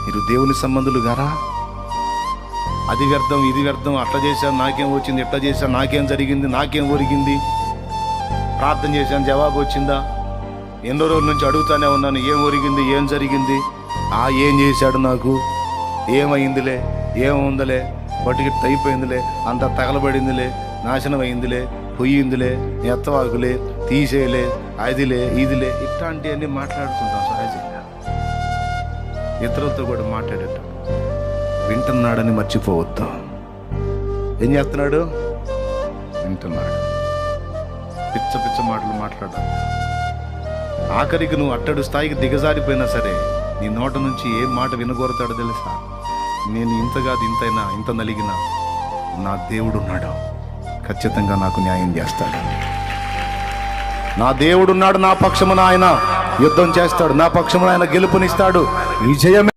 మీరు దేవుని సంబంధులు గారా? అది వ్యర్థం, ఇది వ్యర్థం, అట్లా చేశాను నాకేం వచ్చింది, ఎట్లా చేశాను నాకేం జరిగింది, నాకేం ఒరిగింది, ప్రార్థన చేశాను జవాబు వచ్చిందా, ఎన్నో రోజుల నుంచి అడుగుతానే ఉన్నాను ఏం ఒరిగింది, ఏం జరిగింది, ఏం చేశాడు నాకు, ఏమైందిలే, ఏముందలే, బట్టికి అయిపోయిందిలే, అంత తగలబడిందిలే, నాశనం అయిందిలే, పొయ్యిందిలే, ఎత్తవాకులే, తీసేయలే, అదిలే ఇదిలే, ఇట్లాంటివన్నీ మాట్లాడుతుంటాం సహజంగా. ఇతరులతో కూడా మాట్లాడేటప్పుడు వింటున్నాడని మర్చిపోవద్దు. ఏం చేస్తున్నాడు? వింటున్నాడు. పిచ్చ పిచ్చ మాటలు మాట్లాడాలి. ఆఖరికి నువ్వు అట్టడు స్థాయికి దిగజారిపోయినా సరే నీ నోట నుంచి ఏం మాట వినగోరుతాడో తెలుసా? నేను ఇంతగా ఇంతైనా ఇంత నలిగినా నా దేవుడున్నాడు, ఖచ్చితంగా నాకు న్యాయం చేస్తాడు. నా దేవుడున్నాడు, నా పక్షమున ఆయన యుద్ధం చేస్తాడు, నా పక్షమున ఆయన గెలుపునిస్తాడు. విజయమే